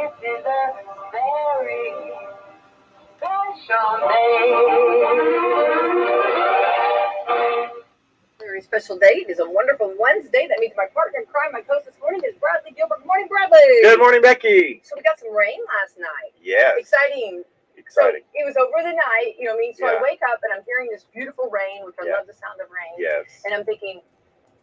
is a very special day. Very special day. It is a wonderful Wednesday. That means my partner in crime, my host this morning, is Bradley Gilbert. Good morning, Bradley. Good morning, Becky. So we got some rain last night. Yes. Exciting. So it was over the night, you know what I mean? So I wake up and I'm hearing this beautiful rain, which I love the sound of rain. Yes. And I'm thinking,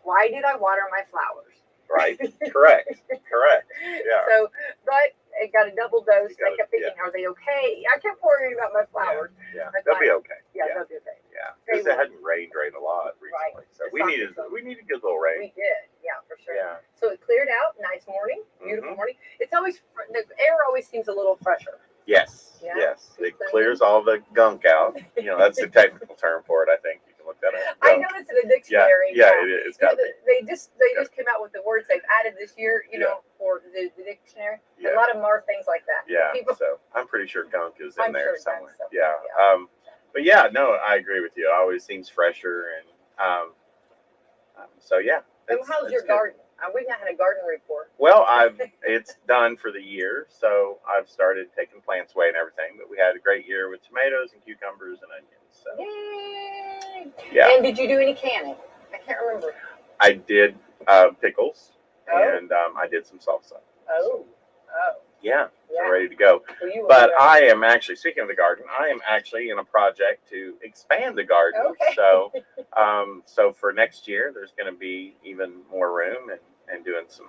why did I water my flowers? Right. Correct. Yeah. So, but I got a double dose. I kept thinking, are they okay? I kept worrying about my flowers. Yeah. They'll be okay. They'll be okay. Yeah. Because it hadn't rained a lot recently. Right. So we needed a good little rain. We did. Yeah, for sure. Yeah. So it cleared out. Nice morning. Beautiful morning. It's always, the air always seems a little fresher. Yes. Yeah. Yes. It clears all the gunk out. You know, that's the technical term for it, I think. You can look that up. I know it's in the dictionary. Yeah, it's got they just came out with the words they've added this year, you know, for the dictionary. A lot of them are things like that. Yeah. So I'm pretty sure gunk is in there somewhere. So. Yeah. But yeah, no, I agree with you. It always seems fresher and so yeah. And how's your garden? We've not had a garden report. Well, it's done for the year, so I've started taking plants away and everything. But we had a great year with tomatoes and cucumbers and onions. So. Yay! Yeah. And did you do any canning? I can't remember. I did pickles and I did some salsa. Oh. Yeah, so ready to go. But I am actually, speaking of the garden, I am actually in a project to expand the garden. Okay. So for next year, there's going to be even more room and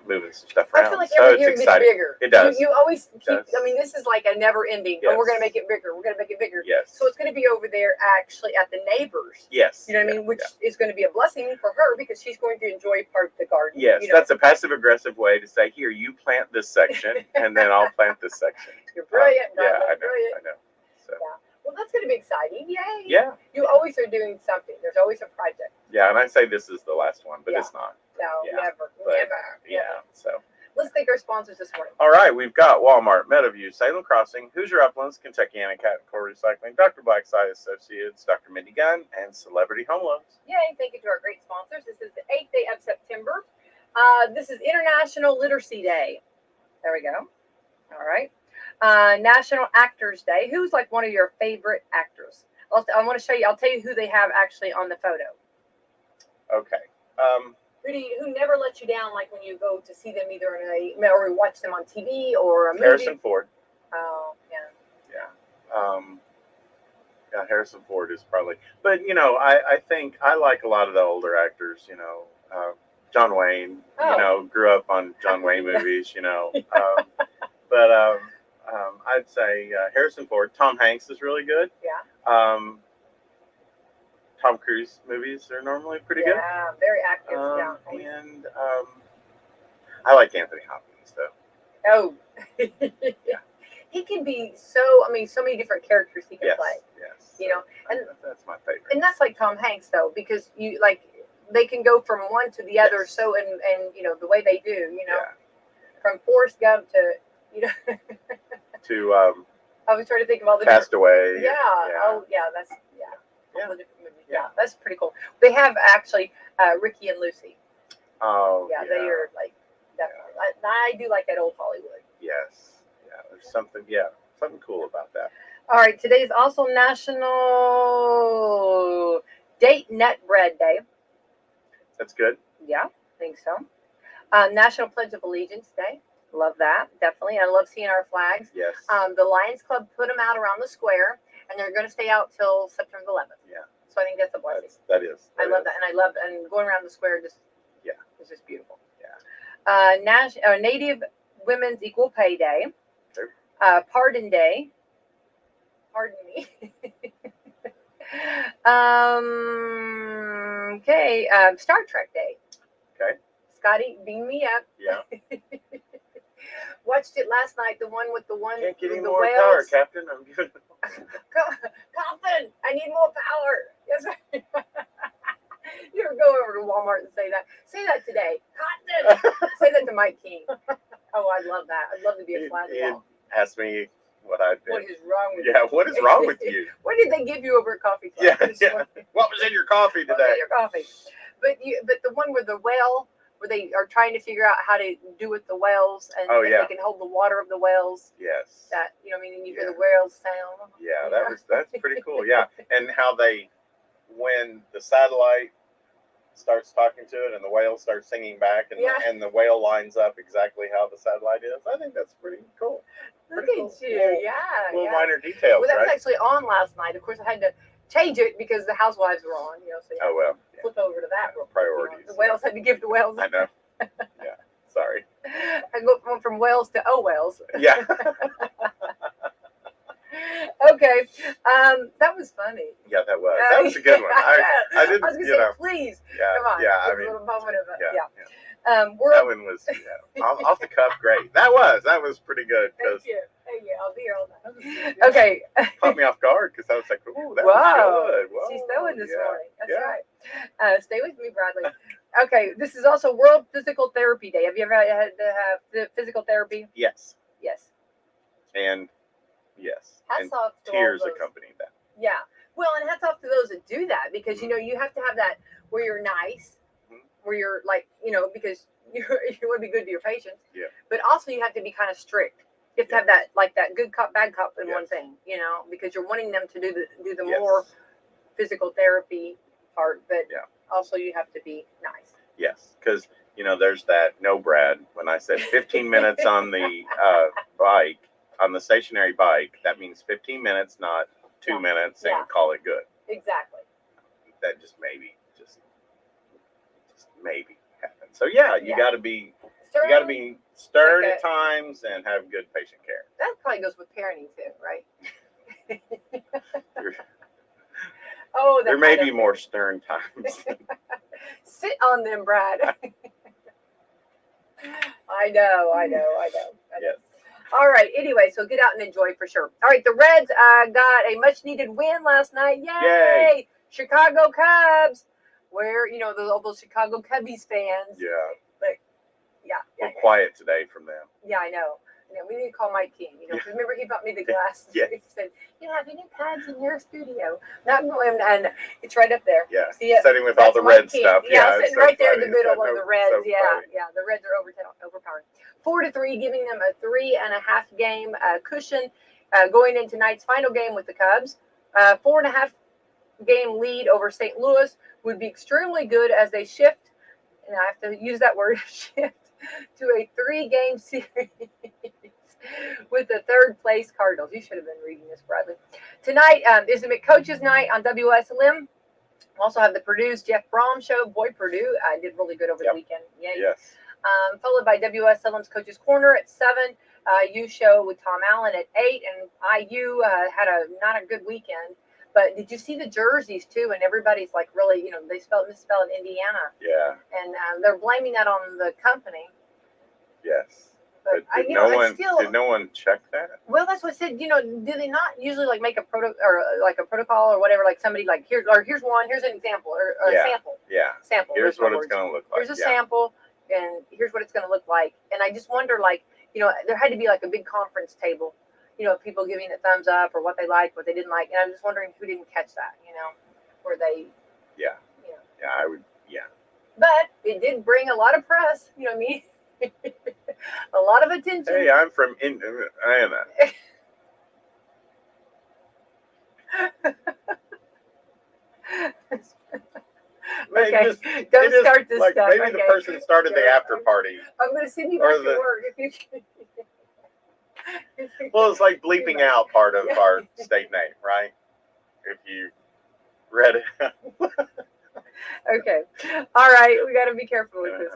moving some stuff around. I feel like every year it gets bigger. It does. You always keep, I mean, this is like a never ending. Yes. Oh, we're going to make it bigger. We're going to make it bigger. Yes. So it's going to be over there actually at the neighbors. Yes. You know what I mean? Which is going to be a blessing for her because she's going to enjoy part of the garden. Yes. You know? That's a passive aggressive way to say, here, you plant this section and then I'll plant this section. You're brilliant. Yeah, I know. Brilliant. I know. So. Yeah. Well, that's going to be exciting. Yay. Yeah. You always are doing something. There's always a project. Yeah, and I say this is the last one, but it's not. No, never. Yeah, so. Let's thank our sponsors this morning. All right, we've got Walmart, Meadowview, Salem Crossing, Hoosier Uplands, Kentucky Cat and Core Recycling, Dr. Blackside Associates, Dr. Mindy Gunn, and Celebrity Home Loans. Yay, thank you to our great sponsors. This is the 8th day of September. This is International Literacy Day. There we go. All right. National Actors Day. Who's like one of your favorite actors? I want to show you. I'll tell you who they have actually on the photo. Okay. Who never let you down, like when you go to see them either or watch them on TV or a movie? Harrison Ford. Oh, yeah. Yeah, Harrison Ford is probably. But, you know, I think I like a lot of the older actors, you know. John Wayne, you know, grew up on John Wayne movies, you know. But I'd say Harrison Ford. Tom Hanks is really good. Yeah. Tom Cruise movies are normally pretty good. Yeah, very active. And I like Anthony Hopkins, though. Oh. Yeah. He can be so many different characters he can play. Yes. You know, and that's my favorite. And that's like Tom Hanks, though, because they can go from one to the other. So, and you know, the way they do, you know, from Forrest Gump to, you know, to, I was trying to think of all the Cast Away. Yeah. Oh, yeah. That's, all the different movies. Yeah. That's pretty cool. They have actually Ricky and Lucy. Oh, yeah. They are like, definitely. I do like that old Hollywood. Yes. Yeah. There's something cool about that. All right. Today is also National Date Nut Bread Day. That's good. Yeah, I think so. National Pledge of Allegiance Day. Love that. Definitely. I love seeing our flags. Yes. The Lions Club put them out around the square, and they're going to stay out till September 11th. Yeah. So I think that's a blessing. That is. I love that. And going around the square is just beautiful. Yeah. Native Women's Equal Pay Day. Sure. Pardon Day. Pardon me. Okay. Star Trek Day. Okay. Scotty, beam me up. Yeah. Watched it last night. The one with the one. Can't get any the more whales. power, Captain. I'm giving. Captain, I need more power. Yes. You ever go over to Walmart and say that? Say that today, Captain. Say that to Mike King. Oh, I love that. I'd love to be a fly on the wall. Ask me what I've been. What is wrong with you? Yeah, what is wrong with you? What did they give you over at coffee club? Yeah. What was in your coffee today? Your coffee. But the one where the whale where they are trying to figure out how to do with the whales and Oh, if yeah. they can hold the water of the whales. Yes. That, you know, I mean, and you hear Yeah. the whales sound. Yeah, you know? that's pretty cool. Yeah, and how when the satellite starts talking to it and the whale starts singing back, and Yeah. and the whale lines up exactly how the satellite is. I think that's pretty cool. Look Pretty at cool. you. Little, Yeah. little yeah. minor details, Well, that was right? actually on last night. Of course, I had to change it because the housewives were on, you know, so you Oh, well. had to flip over to that. real quick, Priorities. You know. The whales had to give the whales. I know. Yeah. Sorry. I go from whales to whales. Yeah. Okay. That was funny. Yeah, that was a good one. I didn't, I was gonna you say, know. please. Yeah. Come on. Yeah. Give I a mean. little moment of it. Yeah. Yeah. That World. one was off the cuff. Great. That was pretty good because Thank you. I'll be here all night. Okay. caught me off guard because I was like, "Ooh, that Wow. was good." Whoa, She's throwing this morning. That's yeah. right. Stay with me, Bradley. Okay, this is also World Physical Therapy Day. Have you ever had to have the physical therapy? Yes. Yes. And yes. Hats and off to tears all those. accompanied that. Yeah. Well, and hats off to those that do that because you know you have to have that where you're nice, where you're like because you want to be good to your patients. Yeah. But also you have to be kind of strict. You have to have that that good cop bad cop in one thing, because you're wanting them to do the more physical therapy part, but also you have to be nice. Yes, because there's that Brad. When I said 15 minutes on the bike, on the stationary bike, that means 15 minutes, not 2 minutes, and call it good. Exactly. That just maybe happen. So you got to be stern, you got to be stern like at times and have good patient care. That probably goes with parenting too, right? There may be more stern times. Sit on them, Brad. I know. Yes. All right. Anyway, so get out and enjoy for sure. All right. The Reds got a much needed win last night. Yay! Chicago Cubs. Where all those Chicago Cubbies fans. Yeah. But a little quiet today from them. Yeah, I know. We need to call Mike King. Because remember he bought me the glasses. Yeah. He said, "Have any pads in your studio?" Not going, and it's right up there. Yeah. See it? Sitting with all the red stuff. Yeah, sitting right there in the middle of the Reds. So The Reds are overpowering. 4-3, giving them a 3.5 game cushion going into tonight's final game with the Cubs. 4.5 game lead over St. Louis would be extremely good as they shift, and I have to use that word, shift, to a 3-game series with the third place Cardinals. You should have been reading this, Bradley. Tonight is the McCoaches night on WSLM. Also have the Purdue's Jeff Brom show. Boy, Purdue did really good over the weekend. Yay. Yes. Followed by WSLM's Coaches Corner at 7. U show with Tom Allen at 8. And IU had not a good weekend. But did you see the jerseys too? And everybody's like really, they misspelled Indiana. Yeah. And they're blaming that on the company. Yes. But did no one check that? Well, that's what I said. Do they not usually make a protocol or whatever? Like somebody here's one. Here's an example or a sample. Yeah. Sample. Here's what it's going to look like. Here's a sample, and here's what it's going to look like. And I just wonder, there had to be a big conference table. People giving it thumbs up or what they liked, what they didn't like. And I'm just wondering who didn't catch that. Where they. Yeah. Yeah, I would. Yeah. But it did bring a lot of press. You know what I mean? A lot of attention. Hey, I'm from Indiana. Okay, don't start this stuff. Maybe the person started the after party. I'm going to send you back to work if you can. Well, it's like bleeping out part of our state name, right? If you read it. Okay. All right. We got to be careful with this.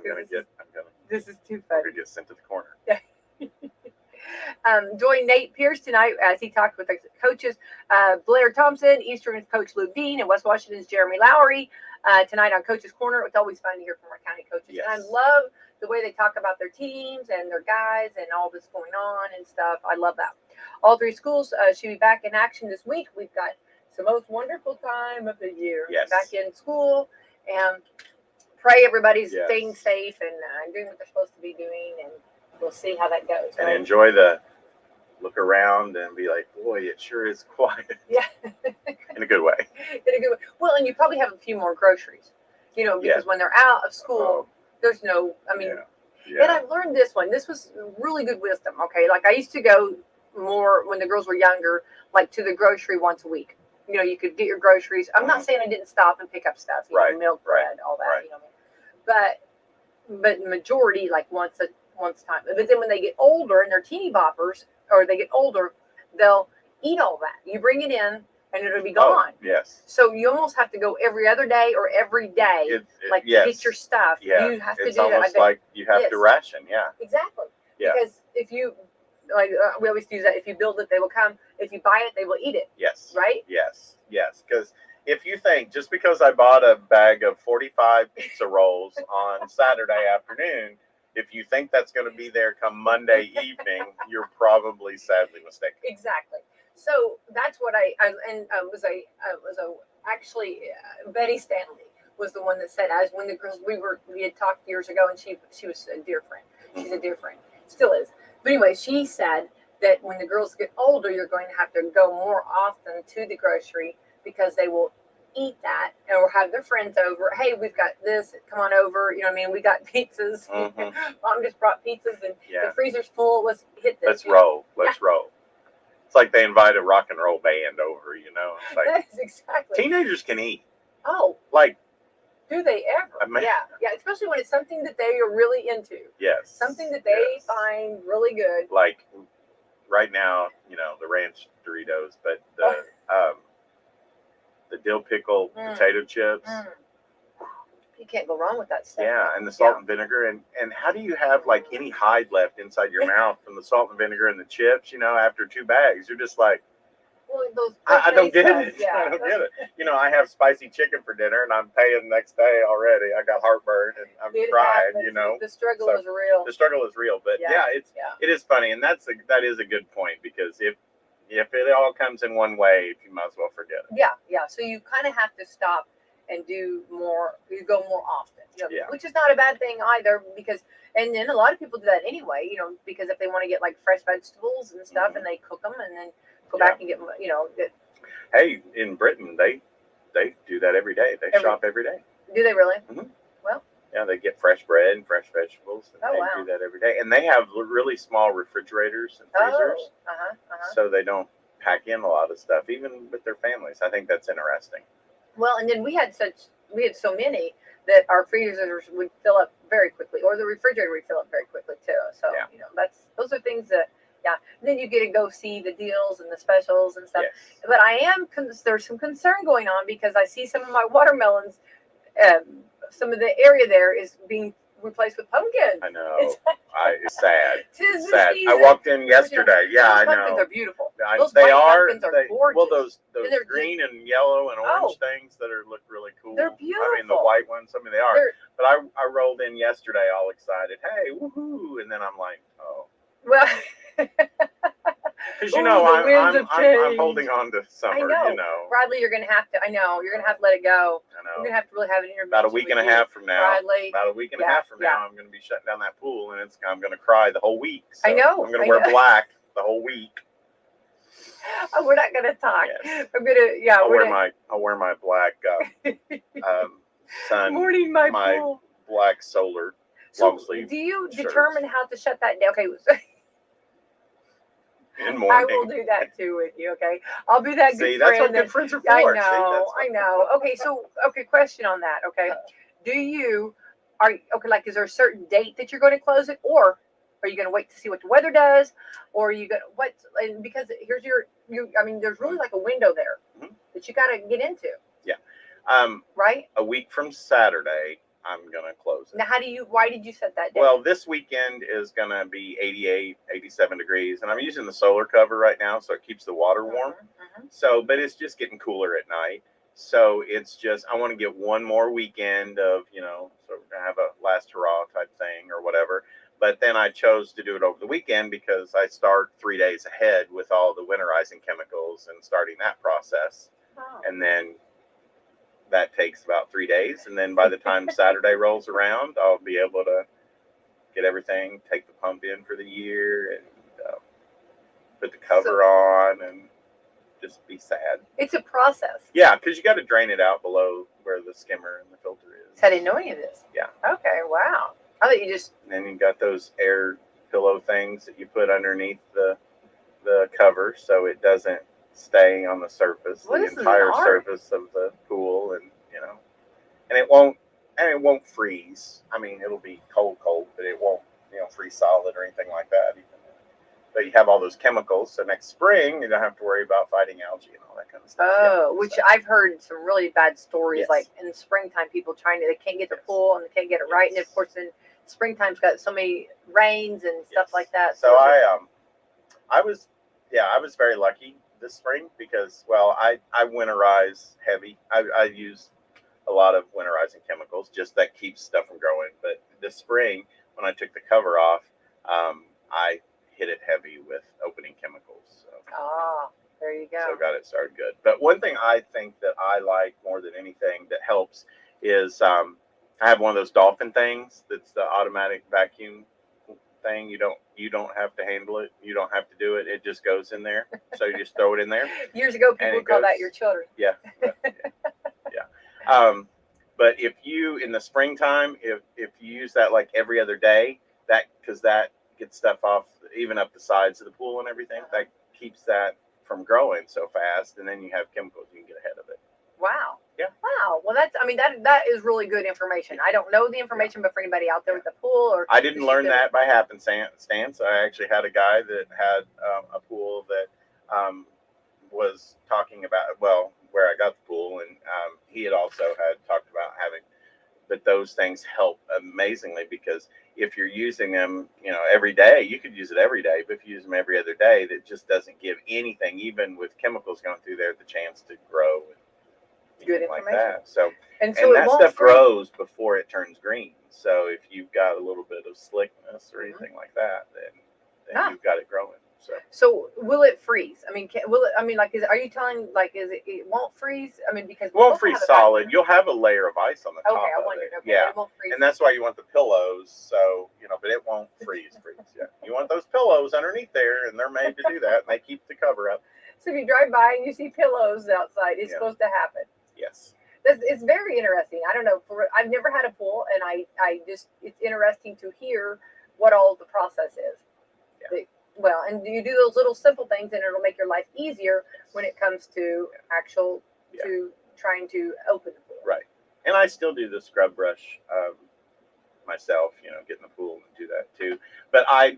This is too funny. I'm going to get sent to the corner. Join Nate Pierce tonight as he talked with the coaches, Blair Thompson, Eastern's coach Lou Dean, and West Washington's Jeremy Lowry tonight on Coach's Corner. It's always fun to hear from our county coaches. Yes. And I love the way they talk about their teams and their guys and all this going on and stuff. I love that. All 3 schools should be back in action this week. We've got the most wonderful time of the year. Yes. Back in school, and pray everybody's staying safe and doing what they're supposed to be doing, and we'll see how that goes. And enjoy the look around and be like, boy, it sure is quiet. Yeah. In a good way. In a good way. Well, and you probably have a few more groceries, because when they're out of school, There's no, I mean, Yeah. and I've learned this one. This was really good wisdom. Okay, like I used to go more when the girls were younger, like to the grocery once a week. You know, you could get your groceries. I'm not saying I didn't stop and pick up stuff, you know, milk, bread, all that, you know. But majority like once time. But then when they get older and they're teeny boppers or they get older, they'll eat all that. You bring it in and it'll be gone. Yes. So you almost have to go every other day or every day, like to get your stuff. Yeah. You have to it's do that. almost like you have to ration. Yeah. Exactly. Yeah. Because if you like, we always use that. If you build it, they will come. If you buy it, they will eat it. Yes. Right. Yes. Yes. Because if you think just because I bought a bag of 45 pizza rolls on Saturday afternoon, if you think that's going to be there come Monday evening, you're probably sadly mistaken. Exactly. So that's what I actually Betty Stanley was the one that said, as when the girls we had talked years ago, and she was a dear friend. She's a dear friend, still is. But anyway, she said that when the girls get older, you're going to have to go more often to the grocery because they will eat that or have their friends over. Hey, we've got this. Come on over. You know what I mean? We got pizzas. Mom just brought pizzas and the freezer's full. Let's hit this. Let's roll. Let's roll. It's like they invite a rock and roll band over, you know. It's like, that is exactly. Teenagers can eat. Oh. Like. Do they ever? I mean, yeah. Especially when it's something that they are really into. Yes. Something that they find really good. Like right now, you know, the ranch Doritos, but the dill pickle potato chips. You can't go wrong with that stuff. Yeah, and the salt and vinegar. And how do you have like any hide left inside your mouth from the salt and vinegar and the chips, you know, after 2 bags? You're just like, well, I don't get it. Yeah, I don't get it. You know, I have spicy chicken for dinner and I'm paying the next day already. I got heartburn and I'm crying, you know. The struggle is real. The struggle is real. But it is funny. And that is a good point, because if it all comes in one wave, you might as well forget it. Yeah. So you kind of have to stop and do more. You go more often, you know, which is not a bad thing either, because, and then a lot of people do that anyway, you know, because if they want to get like fresh vegetables and stuff and they cook them and then go back and get, you know. Hey, in Britain, they do that every day. They shop every day. Do they really? Mm-hmm. Well. Yeah, they get fresh bread and fresh vegetables. And they do that every day. And they have really small refrigerators and freezers. So they don't pack in a lot of stuff, even with their families. I think that's interesting. Well, and then we had so many that our freezers would fill up very quickly, or the refrigerator would fill up very quickly too. So, you know, those are things that, and then you get to go see the deals and the specials and stuff. Yes. But there's some concern going on, because I see some of my watermelons, some of the area there is being replaced with pumpkins. I know. It's sad. It's sad. I walked in yesterday. Yeah, I know. Pumpkins are beautiful. Those they are. Pumpkins are gorgeous. Well, those green and yellow and orange things that look really cool. They're beautiful. I mean, the white ones. I mean, they are. But I rolled in yesterday all excited. Hey, woohoo! And then I'm like, oh. Well. Because you know, I'm holding on to summer. I know. You know, Bradley, you're gonna have to. I know you're gonna have to let it go. I know. You're gonna have to really have an interview. About a week and a half from now. Bradley. About a week and a half from now, I'm gonna be shutting down that pool, and I'm gonna cry the whole week. So I know. I'm gonna wear black the whole week. Oh, we're not gonna talk. Yes. I'm gonna. I'll wear my black sun. Morning, my pool. Black solar long sleeve. Do you determine how to shut that down? Okay. In morning. I will do that too with you. Okay, I'll be that good friend. See, that's what good friends are for. I know. Okay, question on that. Okay, is there a certain date that you're going to close it, or are you going to wait to see what the weather does, or are you going to because here's there's really like a window there that you got to get into. Yeah. Right. A week from Saturday, I'm going to close it. Now, why did you set that date? Well, this weekend is going to be 88, 87 degrees, and I'm using the solar cover right now, so it keeps the water warm. So, but it's just getting cooler at night. So it's just, I want to get one more weekend of, you know, so we're going to have a last hurrah type thing or whatever. But then I chose to do it over the weekend because I start 3 days ahead with all the winterizing chemicals and starting that process. And then that takes about 3 days, and then by the time Saturday rolls around, I'll be able to get everything, take the pump in for the year, and put the cover on, and just be sad. It's a process. Yeah, because you got to drain it out below where the skimmer and the filter is. So I didn't know any of this. Yeah. Okay. Wow. I thought you just. And then you got those air pillow things that you put underneath the cover, so it doesn't stay on the surface, Well, the this is entire an art. surface of the pool, and and it won't freeze. I mean, it'll be cold, but it won't freeze solid or anything like that. But you have all those chemicals, so next spring you don't have to worry about fighting algae and all that kind of stuff. Oh, which I've heard some really bad stories. Yes. Like in the springtime, people they can't get the pool and they can't get it right, and of course, in springtime's got so many rains and stuff like that. So I was very lucky this spring because I winterize heavy. I use a lot of winterizing chemicals, just that keeps stuff from growing. But this spring, when I took the cover off, I hit it heavy with opening chemicals. So, there you go. So got it started good. But one thing I think that I like more than anything that helps is I have one of those dolphin things that's the automatic vacuum thing. You don't have to handle it. You don't have to do it. It just goes in there. So you just throw it in there. Years ago, people called that your children. Yeah. But if you in the springtime, if you use that like every other day, because that gets stuff off even up the sides of the pool and everything, that keeps that from growing so fast, and then you have chemicals, you can get ahead of it. Wow. Yeah. Wow. Well, that is really good information. I don't know the information, but for anybody out there with the pool or I didn't learn that by happenstance. I actually had a guy that had a pool that was talking about where I got the pool, and he had also had talked about having. But those things help amazingly because if you're using them, every day, you could use it every day. But if you use them every other day, that just doesn't give anything, even with chemicals going through there, the chance to grow. Good like that. So and that stuff grows before it turns green. So if you've got a little bit of slickness or anything like that, then you've got it growing. So will it freeze? I mean, are you telling it won't freeze? I mean, because it won't freeze solid. You'll have a layer of ice on the top. Okay, I wondered. Okay, yeah, it won't freeze. And that's why you want the pillows. So but it won't freeze. Yeah, you want those pillows underneath there, and they're made to do that, and they keep the cover up. So if you drive by and you see pillows outside, it's supposed to happen. Yes. It's very interesting. I don't know. I've never had a pool, and it's interesting to hear what all the process is. Yeah. And you do those little simple things, and it'll make your life easier when it comes to to trying to open the pool. Right. And I still do the scrub brush myself, get in the pool and do that too. But I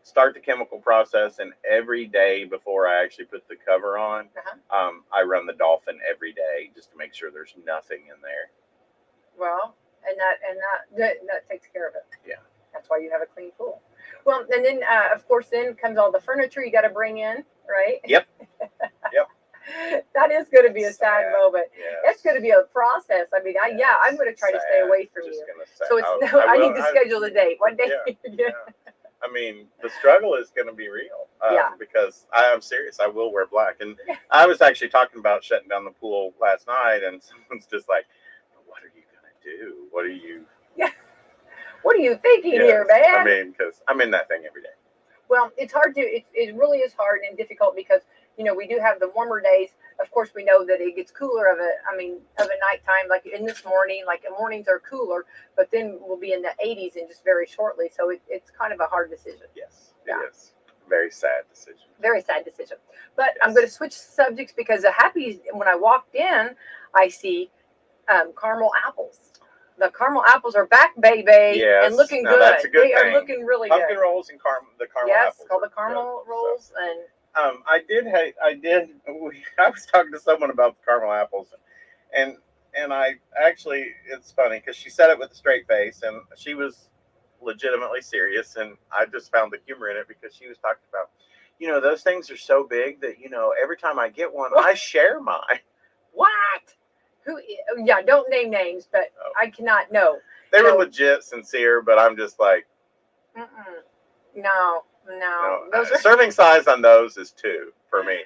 start the chemical process, and every day before I actually put the cover on, I run the dolphin every day just to make sure there's nothing in there. Well, and that takes care of it. Yeah. That's why you have a clean pool. Well, and then of course then comes all the furniture you got to bring in, right? Yep. That is going to be a sad moment. Yes. It's going to be a process. I mean, I'm going to try to stay away from you. So I need to schedule a date. One day. Yeah. I mean, the struggle is going to be real. Because I'm serious. I will wear black. And I was actually talking about shutting down the pool last night, and someone's just like, "What are you going to do? What are you?" Yeah. What are you thinking here, man? I mean, because I'm in that thing every day. Well, it's hard to. It really is hard and difficult because we do have the warmer days. Of course, we know that it gets cooler of a nighttime. Like in this morning, the mornings are cooler, but then we'll be in the 80s and just very shortly. So it's kind of a hard decision. Yes, it is. Very sad decision. Very sad decision. But I'm going to switch subjects because when I walked in, I see caramel apples. The caramel apples are back, baby, and looking good. That's a good thing. Are looking really good. Pumpkin rolls and the caramel apples. Yes, called the caramel rolls. And I was talking to someone about the caramel apples, and I actually, it's funny because she said it with a straight face, and she was legitimately serious, and I just found the humor in it because she was talking about, those things are so big that every time I get one, I share mine. What? Who? Yeah, don't name names, but I cannot know. They were legit sincere, but I'm just like, no. Those serving size on those is 2 for me,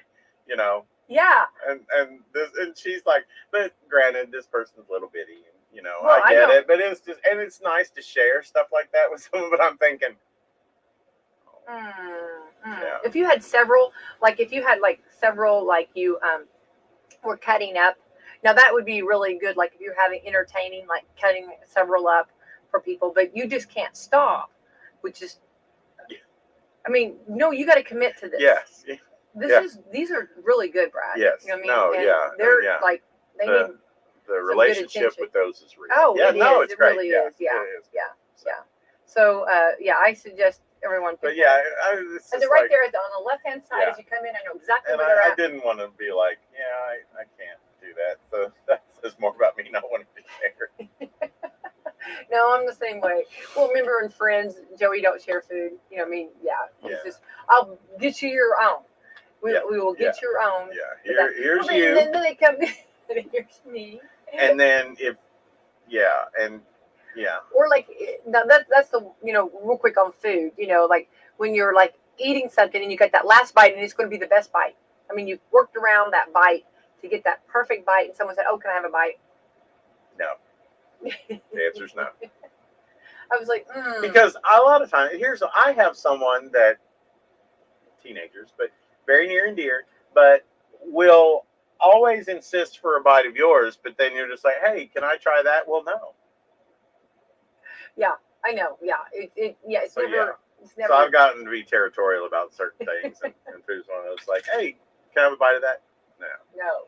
Yeah. And she's like, but granted, this person's little bitty, and I get it, but it's nice to share stuff like that with someone. But I'm thinking, if you had several, you were cutting up. Now that would be really good, like if you're having entertaining, like cutting several up for people, but you just can't stop, which is, Yeah. I mean, no, you got to commit to this. Yes. These are really good, Brad. Yes. You know what I mean? No. And Yeah. they're Yeah. like, they The- need The some good relationship attention. with those is real. Oh, yeah. it No, is. it's It great. really Yeah. is. Yeah. It is. Yeah. Yeah. So, yeah, I suggest everyone. But yeah, it's And just they're right like, there on the left-hand side Yeah. as you come in. I know exactly and where they're I at. didn't want to be like, I can't do that. So that says more about me not wanting to share. No, I'm the same way. Well, remember in Friends, Joey don't share food. You know what I mean? Yeah. It's Yeah. just, I'll get you your own. We Yeah. will get your own. Yeah. Here's Well, you. then they come in, here's me. And then and yeah. Or like, now that's the, real quick on food, like when you're like eating something and you get that last bite and it's going to be the best bite. I mean, you've worked around that bite to get that perfect bite and someone said, oh, can I have a bite? No. The answer's no. I was like, Because a lot of times, I have someone that, teenagers, but very near and dear, but will always insist for a bite of yours, but then you're just like, hey, can I try that? Well, no. Yeah, I know. Yeah. It's So, never. It's never. So I've gotten to be territorial about certain things, and food's one of those like, hey, can I have a bite of that? No. No.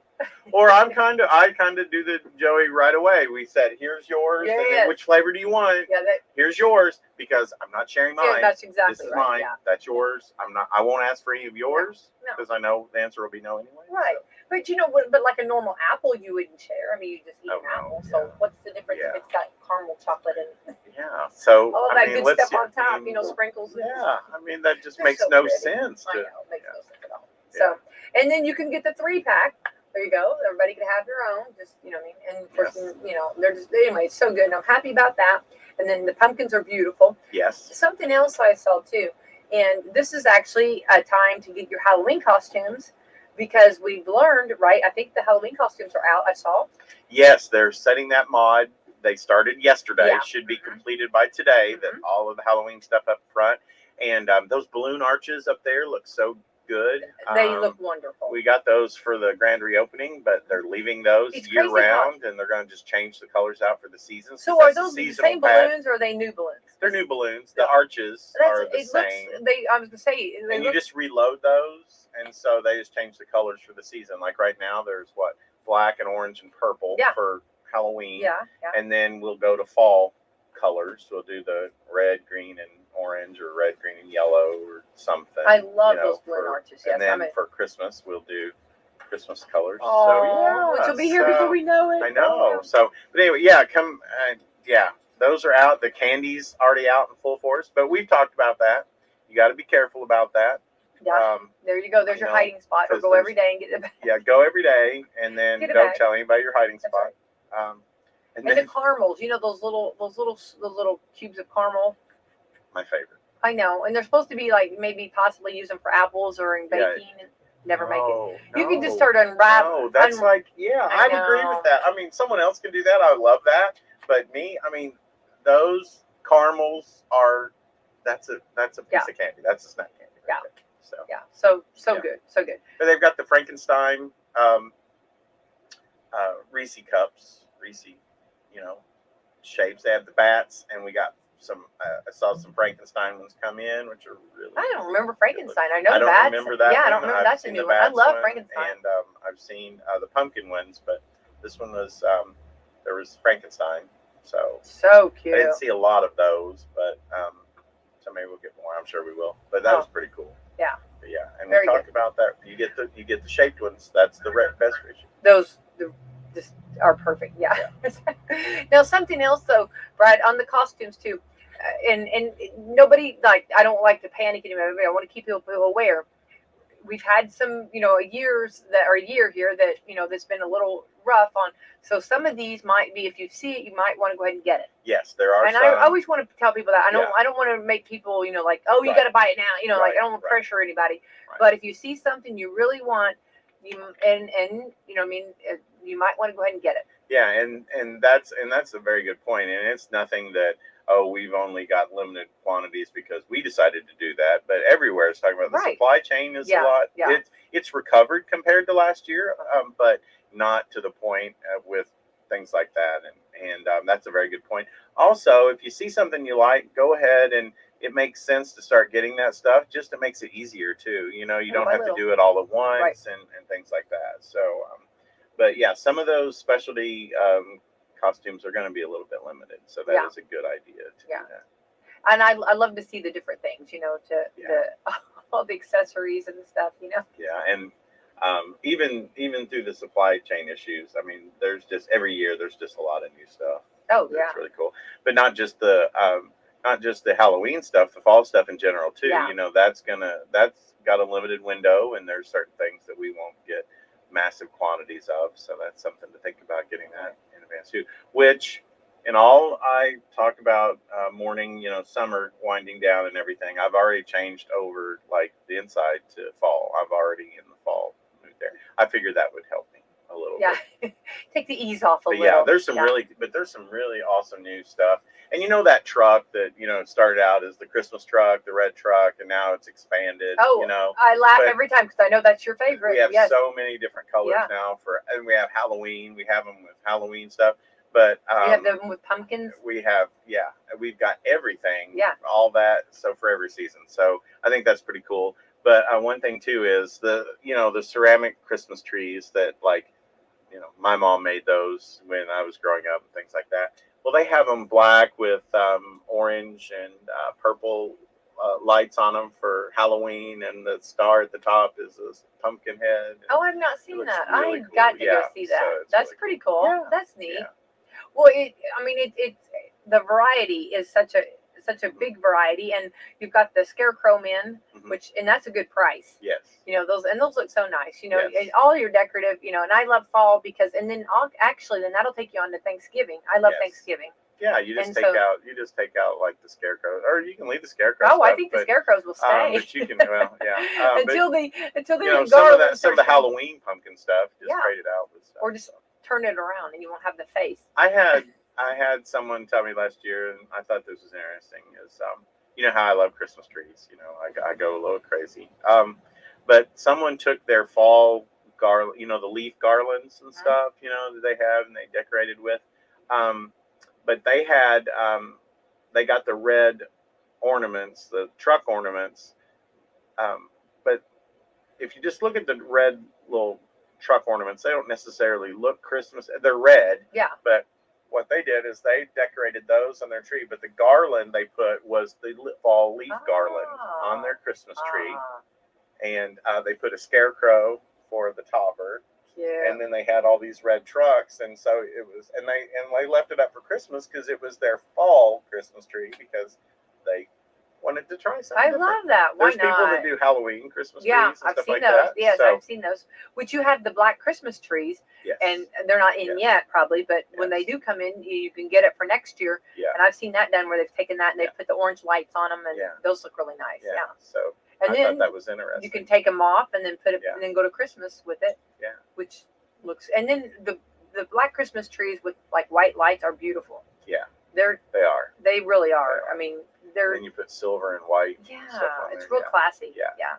Or I kind of do the Joey right away. We said, here's yours, and then which flavor do you want? Yeah, here's yours, because I'm not sharing mine. Yeah, that's exactly this is right. mine. Yeah. That's yours. I won't ask for any of yours because I know the answer will be no anyway. Right. So. But like a normal apple, you wouldn't share. I mean, you just eat an apple. Yeah. So what's the difference if it's got caramel chocolate in it? Yeah. So all that good stuff on top, sprinkles. Yeah. I mean, that just They're makes so no pretty. sense. I know, it makes no sense at all. Yeah. So, and then you can get the 3-pack. There you go. Everybody can have their own. Just what I mean. And of course, they're just anyway. It's so good. And I'm happy about that. And then the pumpkins are beautiful. Yes. Something else I saw too, and this is actually a time to get your Halloween costumes because we've learned, right? I think the Halloween costumes are out. I saw. Yes, they're setting that mod. They started yesterday. Yeah. Should be completed by today. That all of the Halloween stuff up front, and those balloon arches up there look so good. They look wonderful. We got those for the grand reopening, but they're leaving those year round, and they're going to just change the colors out for the season. So are those the same balloons, or are they new balloons? They're new balloons. The arches are the same. I was going to say, and you just reload those, and so they just change the colors for the season. Like right now, there's black and orange and purple for Halloween. Yeah. And then we'll go to fall colors. We'll do the red, green, and orange, or red, green, and yellow, or something. I love those balloon arches. Yes, and then for Christmas, we'll do Christmas colors. Oh, which will be here before we know it. I know. So, but anyway, come. Those are out. The candy's already out in full force. But we've talked about that. You got to be careful about that. Yeah. There you go. There's your hiding spot. Or go every day and get it back. Yeah, go every day, and then don't tell anybody your hiding spot. Right. And the caramels, those little cubes of caramel. My favorite. I know, and they're supposed to be like maybe possibly use them for apples or in baking. And never make it. You can just start unwrapping. No, that's I agree with that. I mean, someone else can do that. I love that, but me, I mean, those caramels are that's a piece of candy. That's a snack candy. Right there. So good, so good. But they've got the Frankenstein Reese cups, shapes. They have the bats, and we got some. I saw some Frankenstein ones come in, which are really. I don't remember Frankenstein. I know I don't bats. remember that. Yeah, one. I don't remember that's a new one. I love Frankenstein. And I've seen the pumpkin ones, but this one was there was Frankenstein. So cute. I didn't see a lot of those, but so maybe we'll get more. I'm sure we will. But that was pretty cool. Yeah. But and we talked about that. You get the shaped ones. That's the best fish. Those just are perfect. Yeah. Now something else though, Brad, on the costumes too, and nobody I don't like to panic anymore. I want to keep people aware. We've had some, a year here that, that's been a little rough on. So some of these might be, if you see it, you might want to go ahead and get it. Yes, there are. And some. I always want to tell people that I don't want to make people, you got to buy it now. I don't want to pressure anybody. Right. But if you see something you really want, you might want to go ahead and get it. Yeah, and that's a very good point. And it's nothing that we've only got limited quantities because we decided to do that. But everywhere it's talking about the supply chain is a lot. Yeah. It's recovered compared to last year, but not to the point with things like that. And that's a very good point. Also, if you see something you like, go ahead, and it makes sense to start getting that stuff. Just it makes it easier too. You know, you don't have to do it all at once, and things like that. So, but yeah, some of those specialty costumes are going to be a little bit limited. So that is a good idea to do that. And I love to see the different things, you know, all the accessories and stuff, you know. Yeah, and even through the supply chain issues, I mean, there's just every year there's just a lot of new stuff. Oh It's really cool, but not just the Halloween stuff, the fall stuff in general too. Yeah. You know, that's got a limited window, and there's certain things that we won't get massive quantities of. So that's something to think about, getting that in advance too. Which, in all, I talk about morning, you know, summer winding down and everything. I've already changed over like the inside to fall. I've already in the fall mood there. I figured that would help me a little bit. Take the ease off a little. Yeah, there's some really awesome new stuff. And you know, that truck that, you know, it started out as the Christmas truck, the red truck, and now it's expanded. Oh, you know, I laugh every time because I know that's your favorite. We have so many different colors now and we have Halloween. We have them with Halloween stuff. But we have them with pumpkins. We've got everything. Yeah. All that. So for every season. So I think that's pretty cool. But one thing too is the ceramic Christmas trees that, like, you know, my mom made those when I was growing up and things like that. Well, they have them black with orange and purple lights on them for Halloween, and the star at the top is a pumpkin head. Oh, I've not seen that. Really I've got to go see that. So that's really pretty cool. Yeah. That's neat. Yeah. Well, it's the variety is such a big variety, and you've got the scarecrow men, and that's a good price. Yes. You know, those look so nice. You know, and all your decorative. You know, and I love fall because, and then then that'll take you on to Thanksgiving. I love Thanksgiving. Yeah, you just take out like the scarecrow, or you can leave the scarecrow. Oh, I think the scarecrows will stay. But you can, until the some of the Halloween pumpkin stuff, just trade it out with stuff, or just turn it around and you won't have the face. I had someone tell me last year, and I thought this was interesting. Is you know how I love Christmas trees. You know, I go a little crazy. But someone took their fall garland, you know, the leaf garlands and stuff, you know, that they have and they decorated with. But they got the red ornaments, the truck ornaments. But if you just look at the red little truck ornaments, they don't necessarily look Christmas. They're red. Yeah. But what they did is they decorated those on their tree, but the garland they put was the fall leaf garland on their Christmas tree. And they put a scarecrow for the topper. Yeah. And then they had all these red trucks, and so it was, and they left it up for Christmas because it was their fall Christmas tree, because they wanted to try something. I love that. Why There's people that do Halloween Christmas trees. Yeah, and I've stuff seen like those. that. Yes, I've seen those. Which you have the black Christmas trees, and they're not in yet probably, but when they do come in, you can get it for next year. Yeah. And I've seen that done where they've taken that and they've put the orange lights on them, and those look really nice. Yeah. So and I thought that was interesting. You can take them off and then put it, and then go to Christmas with it. Yeah. Which looks, and then the black Christmas trees with like white lights are beautiful. Yeah. They are. They really are. I mean, they're. And you put silver and white. Yeah, it's real classy. Yeah.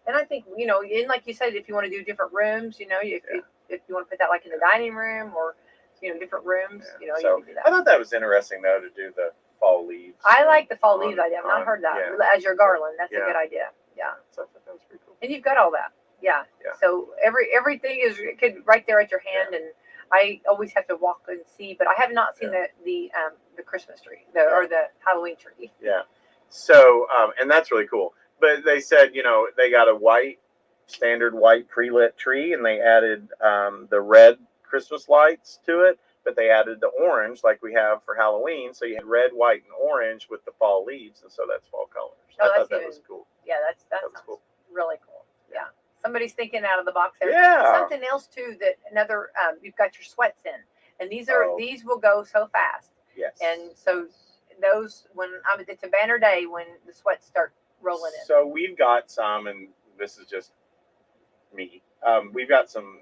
And I think, you know, and like you said, if you want to do different rooms, you know, if you want to put that like in the dining room or, you know, different rooms, you know, you can do that. I thought that was interesting though, to do the fall leaves. I like the fall leaves idea. I've not heard that as your garland. That's a good idea. Yeah. So I thought that was pretty cool. And you've got all that. Yeah. So everything is right there at your hand, and I always have to walk and see, but I have not seen the Christmas tree or the Halloween tree. Yeah. So and that's really cool. But they said, you know, they got a standard white pre-lit tree, and they added the red Christmas lights to it, but they added the orange like we have for Halloween. So you had red, white, and orange with the fall leaves, and so that's fall colors. I thought that was cool. Yeah, that sounds cool. Really cool. Yeah. Somebody's thinking out of the box there. Yeah. Something else too, that another you've got your sweats in, and these will go so fast. Yes. And so those it's a banner day when the sweats start rolling in. So we've got some, and this is just me. We've got some,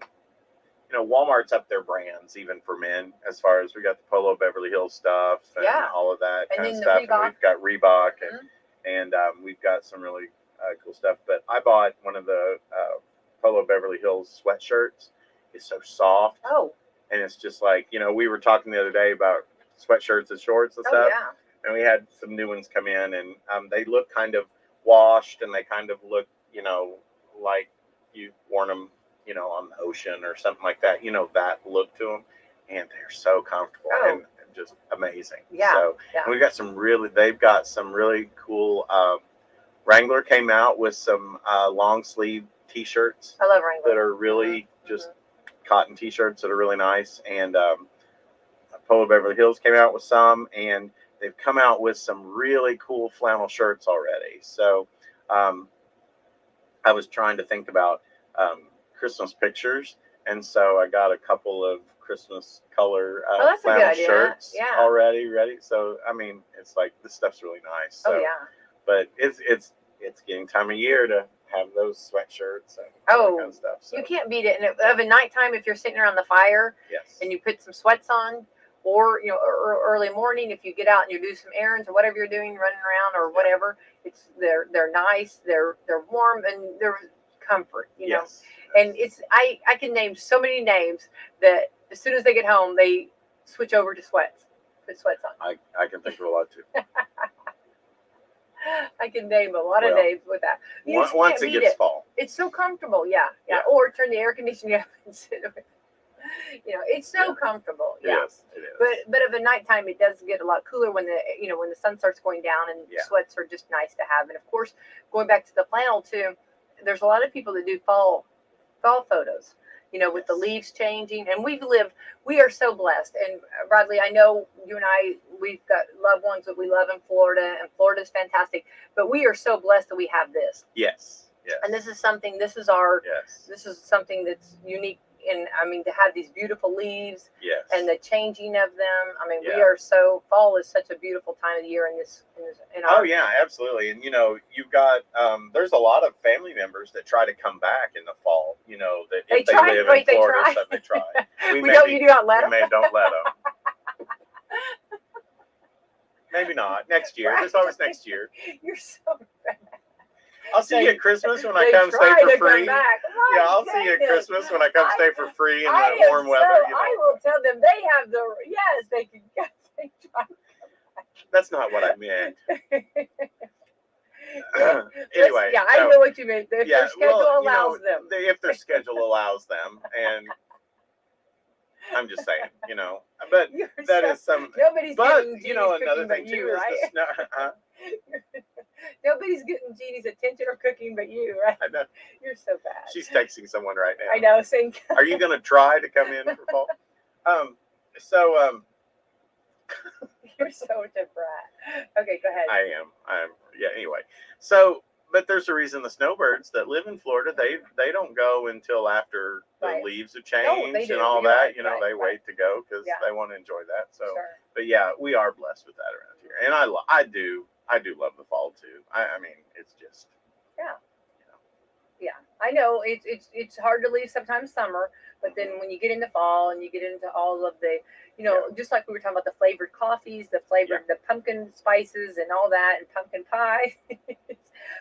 you know, Walmart's up their brands even for men, as far as we got the Polo Beverly Hills stuff and all of that kind of stuff. And we've got Reebok and we've got some really cool stuff. But I bought one of the Polo Beverly Hills sweatshirts, is so soft. Oh. And it's just like, we were talking the other day about sweatshirts and shorts and Oh stuff. yeah. And we had some new ones come in, and they look kind of washed, and they kind of look, like you've worn them, on the ocean or something like that. That look to them, and they're so comfortable and just amazing. Yeah. So they've got some really cool. Wrangler came out with some long sleeve T-shirts. I love Wrangler. That are really just cotton T-shirts that are really nice, and Polo Beverly Hills came out with some, and they've come out with some really cool flannel shirts already. So I was trying to think about Christmas pictures, and so I got a couple of Christmas color flannel shirts already ready. So I mean, it's like this stuff's really nice. So, but it's getting time of year to have those sweatshirts and all that kind of stuff. So. You can't beat it. And of a nighttime, if you're sitting around the fire, and you put some sweats on, or early morning, if you get out and you do some errands or whatever you're doing, running around or whatever, they're nice, they're warm, and they're comfort. Yes. And it's I can name so many names that as soon as they get home, they switch over to sweats, put sweats on. I can think of a lot too. I can name a lot of names with that. Once it gets fall, it's so comfortable. Yeah. Or turn the air conditioning up and sit with. It's so comfortable. Yeah. Yes, it is. But of a nighttime, it does get a lot cooler when the sun starts going down, and sweats are just nice to have. And of course, going back to the flannel too, there's a lot of people that do fall photos. With the leaves changing, and we are so blessed. And Bradley, I know you and I, we've got loved ones that we love in Florida, and Florida's fantastic, but we are so blessed that we have this. Yes. And this is something that's unique. And I mean, to have these beautiful leaves and the changing of them. I mean, fall is such a beautiful time of the year Oh yeah, absolutely. And you've got there's a lot of family members that try to come back in the fall. That if they live in Florida, or something, they try. You do not let them. We don't let them. Maybe not next year. There's always next year. You're so bad. I'll see you at Christmas when I come stay for free. I'll see you at Christmas when I come stay for free in the warm weather. I will tell them they have they can try. That's not what I meant. Anyway. I know what you mean. If their schedule allows them. If their schedule allows them, and I'm just saying, but that is some. Nobody's getting another thing too is the snow. Nobody's getting Jeannie's attention or cooking but you, right? I know. You're so bad. She's texting someone right now. I know. Saying, are you going to try to come in for fall? You're such a brat. Okay, go ahead. I am. Anyway. So, but there's a reason the snowbirds that live in Florida, they don't go until after the leaves have changed and all that. They wait to go because they want to enjoy that. So, but we are blessed with that around here. And I do love the fall too. I mean, it's just. Yeah, I know it's hard to leave sometimes summer, but then when you get into fall and you get into all of the, just like we were talking about the flavored coffees, the pumpkin spices and all that, and pumpkin pie,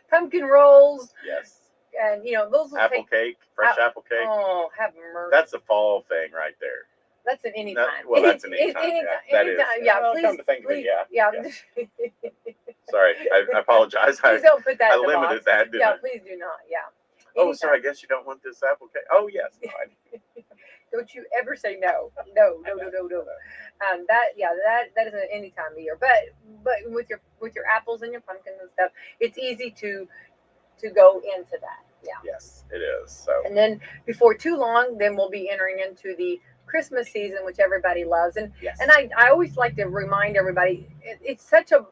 pumpkin rolls. Yes. And those will fresh apple cake. Oh, have mercy. That's a fall thing right there. That's an anytime. That's an anytime. Anytime. Yeah, well, please. Come to think of it, yeah. Sorry, I apologize. Please don't put that in the box. I limited that, didn't I? Please do not. Yeah. Oh, so I guess you don't want this apple cake. Oh, yes. Don't you ever say no. No. That is any time of year. But with your apples and your pumpkins and stuff, it's easy to go into that. Yeah. Yes, it is. So. And then before too long, then we'll be entering into the Christmas season, which everybody loves. And I always like to remind everybody, it's such a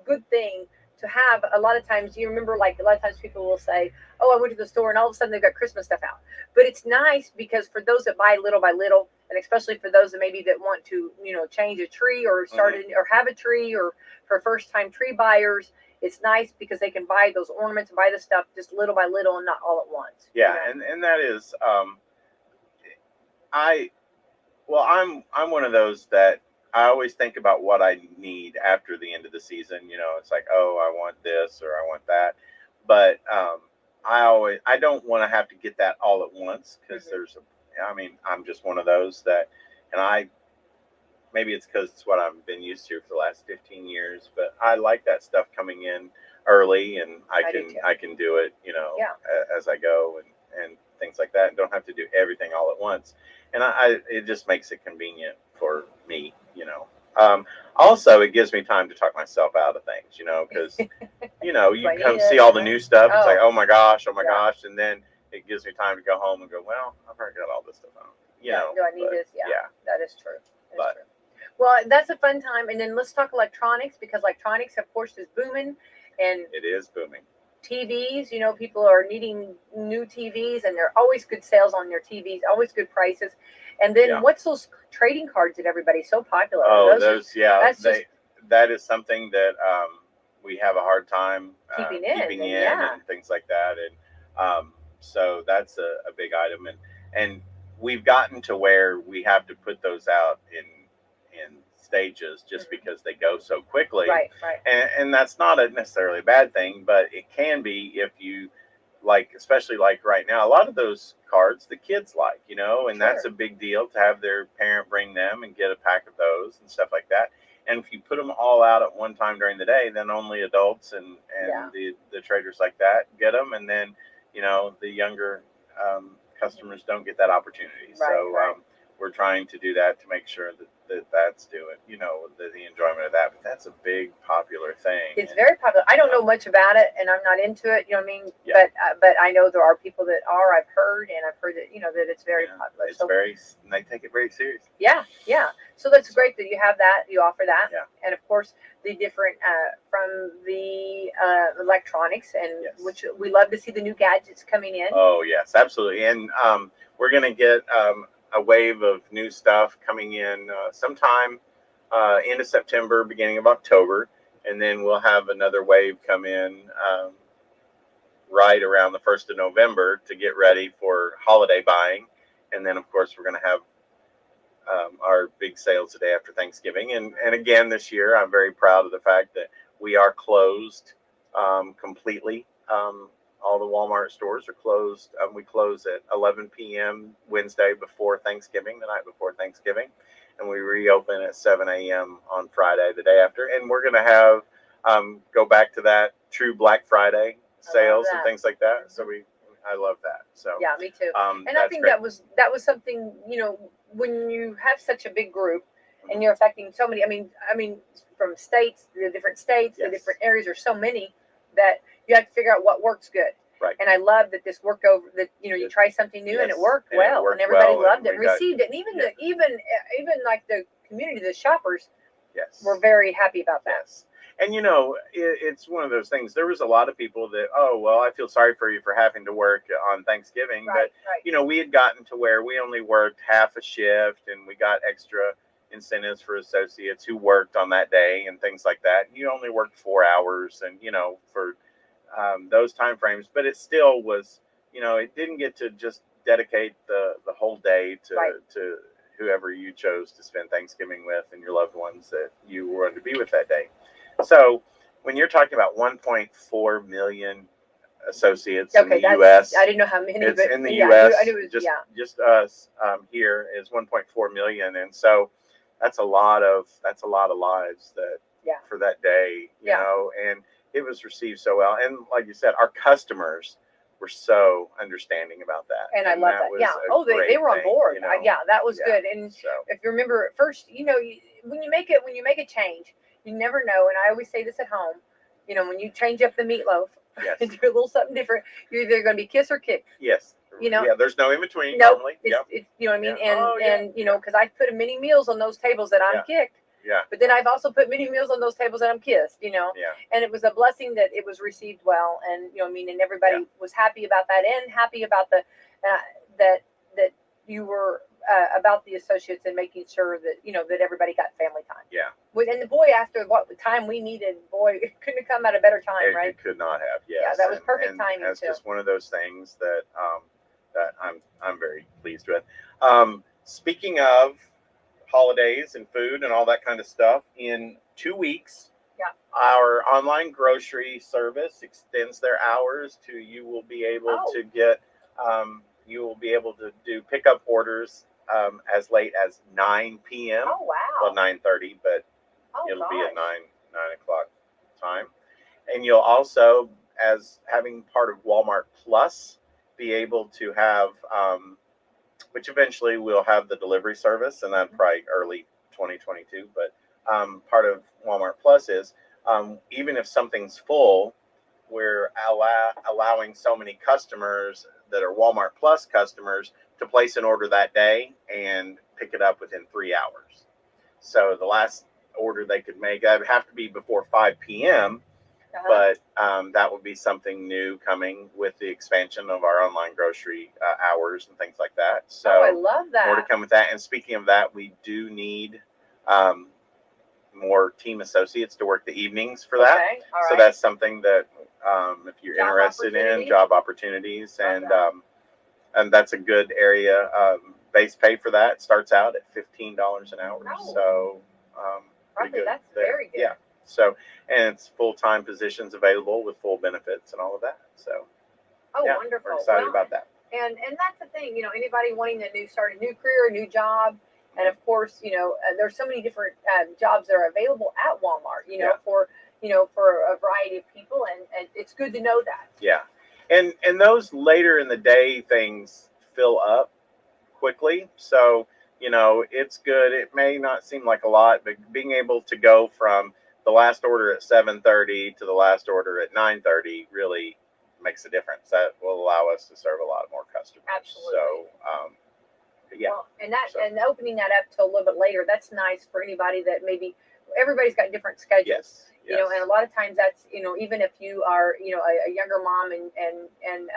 good thing to have. A lot of times, you remember, like a lot of times people will say, oh, I went to the store and all of a sudden they've got Christmas stuff out. But it's nice because for those that buy little by little, and especially for those that maybe that want to, change a tree or start or have a tree, or for first time tree buyers, it's nice because they can buy those ornaments and buy the stuff just little by little and not all at once. Yeah. And that is, I'm one of those that I always think about what I need after the end of the season. It's like, oh, I want this or I want that. But I don't want to have to get that all at once because there's I mean, I'm just one of those that, and maybe it's because it's what I've been used to for the last 15 years, but I like that stuff coming in early, and I can do it, Yeah. as I go, and things like that, and don't have to do everything all at once. And it just makes it convenient for me. Also, it gives me time to talk myself out of things, because you I come need see it, all the right? new stuff. It's like, Oh, oh my gosh, oh my yeah. gosh, and then it gives me time to go home and go, well, I've already got all this stuff on, Yeah. Do I need but this? Yeah. yeah, That is true. That is but true. Well, that's a fun time. And then let's talk electronics, because electronics, of course, is booming. And it is booming. TVs, people are needing new TVs, and there are always good sales on their TVs, always good prices. And then Yeah. what's those trading cards that everybody's so popular? Oh, Those are, yeah, that's just that is something that we have a hard time keeping keeping in. And in yeah, and things like that, and so that's a big item, and we've gotten to where we have to put those out in stages just because they go so quickly, right, right. and that's not necessarily a bad thing, but it can be if you like, especially like right now, a lot of those cards the kids like, and Sure. that's a big deal to have their parent bring them and get a pack of those and stuff like that. And if you put them all out at one time during the day, then only adults and Yeah. the traders like that get them, and then the younger customers don't get that opportunity. Right, So right. we're trying to do that to make sure that's doing, the enjoyment of that. But that's a big popular thing. It's And, very popular. I don't know much about it, and I'm not into it. You know what I mean? Yeah. But I know there are people that are. I've heard, and I've heard that that it's very yeah, popular. it's So very, they take it very seriously. yeah, yeah. So that's great that you have that. You offer that, Yeah. and of course the different from the electronics, and Yes. which we love to see the new gadgets coming in. Oh yes, absolutely. And we're going to get a wave of new stuff coming in sometime end of September, beginning of October, and then we'll have another wave come in right around the 1st of November to get ready for holiday buying. And then, of course, we're going to have our big sales the day after Thanksgiving. And again, this year, I'm very proud of the fact that we are closed completely. All the Walmart stores are closed. We close at 11 p.m. Wednesday before Thanksgiving, the night before Thanksgiving. And we reopen at 7 a.m. on Friday, the day after. And we're going to have go back to that true Black Friday sales and things like that. So I love that. So yeah, me too. And I think great. that was something, when you have such a big group and you're affecting so many. I mean, from states, the different states, the Yes. different areas. There's so many that you have to figure out what works good. Right. And I love that this worked over. That you try something new and it Yes. worked And it well, worked and everybody well, loved and it, we got- received it, and even Yeah. even like the community, the shoppers Yes. were very happy about that. Yes. And it's one of those things. There was a lot of people that, oh, well, I feel sorry for you for having to work on Thanksgiving. Right, But, right. we had gotten to where we only worked half a shift, and we got extra incentives for associates who worked on that day and things like that. You only worked 4 hours, and, for those time frames. But it still was, it didn't get to just dedicate the whole day to whoever you chose to spend Thanksgiving with and your loved ones that you were going to be with that day. So when you're talking about 1.4 million associates in the U.S., I didn't know how many. it's but in the yeah, U.S. I knew it was, just us here is 1.4 million, and so that's a lot of lives that for that day, and it was received so well. And like you said, our customers were so understanding about that, and I love that. was Yeah. a They great were on thing, board. Yeah, that was Yeah. good. And So if you remember at first, when you make a change, you never know. And I always say this at home, when you change up the meatloaf yes, and do a little something different, you're either going to be kiss or kick. yes, yeah. There's no in between Nope. normally. It's you know what I mean. Yeah. And Oh, yeah. and because I put many meals on those tables that I'm kicked. Yeah. But then I've also put many meals on those tables that I'm kissed. Yeah. And it was a blessing that it was received well, and and everybody was happy about that, and happy about the that you were about the associates and making sure that that everybody got family time. Yeah. And the boy, after what the time we needed, boy, it couldn't have come at a better time, right? It could not have. Yes. Yeah, that was perfect timing. That's too. just one of those things that that I'm very pleased with. Speaking of holidays and food and all that kind of stuff, in 2 weeks, our online grocery service extends their hours to you will be able to get you will be able to do pickup orders as late as 9 p.m. Oh, wow. Well, 9:30, but Oh, it'll be gosh. at 9 o'clock time. And you'll also, as having part of Walmart Plus, be able to have, which eventually we'll have the delivery service, and then probably early 2022. But part of Walmart Plus is even if something's full, we're allowing so many customers that are Walmart Plus customers to place an order that day and pick it up within 3 hours. So the last order they could make, it would have to be before 5 p.m., but that would be something new coming with the expansion of our online grocery hours and things like that. So I love that. More to come with that. And speaking of that, we do need more team associates to work the evenings for that. Okay. All right. So that's something that if you're Job interested in, job opportunities, and that. And that's a good area. Base pay for that starts out at $15 an hour. Oh. So pretty Okay, good. that's there. very good. Yeah. So, and it's full-time positions available with full benefits and all of that. So, yeah, Wonderful. we're excited about that. And that's the thing, anybody wanting to start a new career, a new job, and of course, there's so many different jobs that are available at Walmart, for a variety of people, and it's good to know that. Yeah, and those later in the day things fill up quickly, so it's good. It may not seem like a lot, but being able to go from the last order at 7:30 to the last order at 9:30 really makes a difference. That will allow us to serve a lot more customers. Absolutely. So, yeah. Well, and opening that up to a little bit later, that's nice for anybody that maybe everybody's got different schedules. Yes. And a lot of times that's even if you are a younger mom and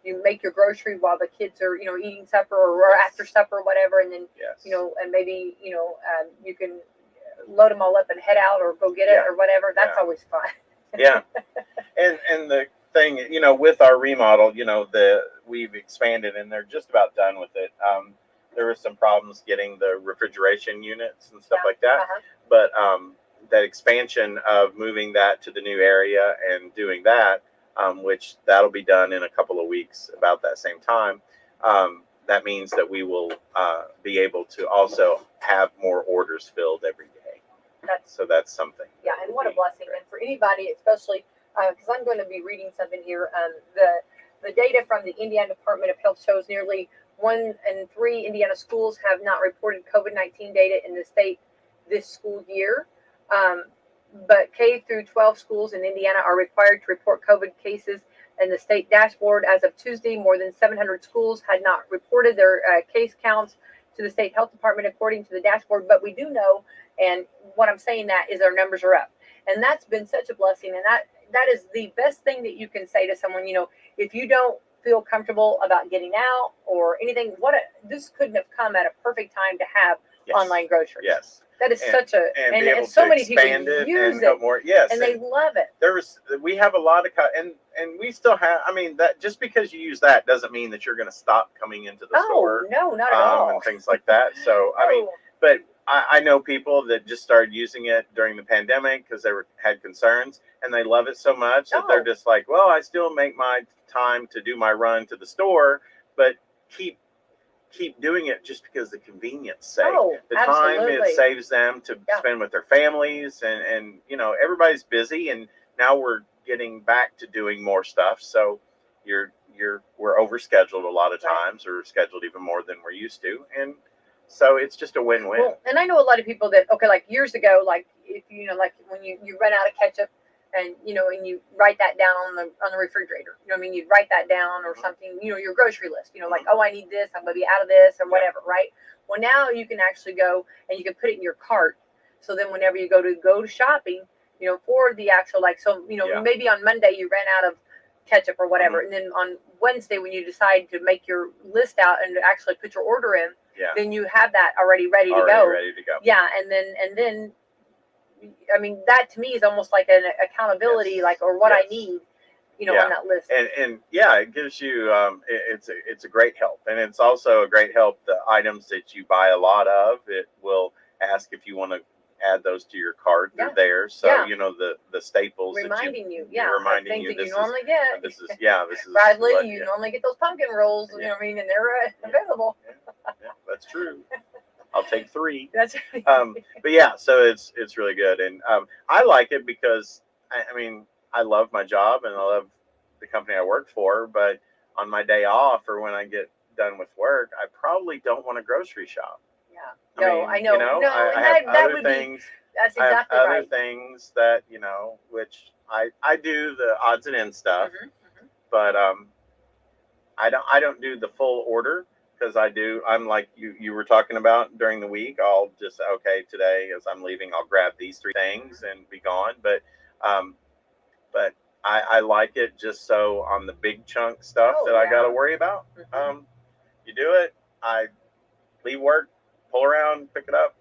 you make your grocery while the kids are eating supper or after supper or whatever, and then and maybe you can load them all up and head out or go get it or whatever. That's always fun. Yeah. And the thing, with our remodel, we've expanded and they're just about done with it. There were some problems getting the refrigeration units and stuff like that, but that expansion of moving that to the new area and doing that, which that'll be done in a couple of weeks about that same time. That means that we will be able to also have more orders filled every day. So that's something. Yeah, and what a blessing. And for anybody, especially because I'm going to be reading something here, the data from the Indiana Department of Health shows nearly 1 in 3 Indiana schools have not reported COVID-19 data in the state this school year. But K through 12 schools in Indiana are required to report COVID cases in the state dashboard. As of Tuesday, more than 700 schools had not reported their case counts to the state health department according to the dashboard. But we do know, and what I'm saying that is our numbers are up. And that's been such a blessing. And that is the best thing that you can say to someone, if you don't feel comfortable about getting out or anything, this couldn't have come at a perfect time to have online groceries. Yes. That is such a, and so many people use it, more. Yes, and they love it. We have a lot of, and we still have, that just because you use that doesn't mean that you're going to stop coming into the store. No, not at all. And things like that. So, but I know people that just started using it during the pandemic because they had concerns, and they love it so much that they're just like, well, I still make my time to do my run to the store, but keep doing it just because the convenience sake. The time it saves them to spend with their families, and everybody's busy, and now we're getting back to doing more stuff. So we're overscheduled a lot of times, or scheduled even more than we're used to, and so it's just a win-win. Well, and I know a lot of people that like years ago, like if like when you run out of ketchup, and and you write that down on the refrigerator. You write that down or something. Your grocery list. Like, oh, I need this. I'm gonna be out of this or whatever, right? Well, now you can actually go and you can put it in your cart. So then, whenever you go to shopping, for the actual maybe on Monday you ran out of ketchup or whatever, and then on Wednesday when you decide to make your list out and actually put your order in, then you have that already ready to go. Yeah, and then. That to me is almost like an accountability, or what I need, on that list. And it gives you, it's a great help. And it's also a great help, the items that you buy a lot of, it will ask if you want to add those to your cart. They're Yeah. there. So, Yeah. you know, the staples Reminding you, reminding things you that you this normally get. this is, yeah, this is Bradley, what- you yeah, normally get those pumpkin rolls, you know what I mean, and they're available. yeah, that's true. I'll take 3. That's But yeah, so it's really good, and I like it because I mean I love my job and I love the company I work for. But on my day off or when I get done with work, I probably don't want to grocery shop. yeah. I No, mean, I know. you know, No, I and have that other would be. things. That's I have exactly other right. things that, you know, which I do the odds and ends stuff, but I don't do the full order because I'm like you were talking about during the week. I'll just, okay, today as I'm leaving, I'll grab these 3 things and be gone. Um, but I like it just so on the big chunk stuff Oh, that I got to yeah. worry about. You do it. I leave work, pull around, pick it up,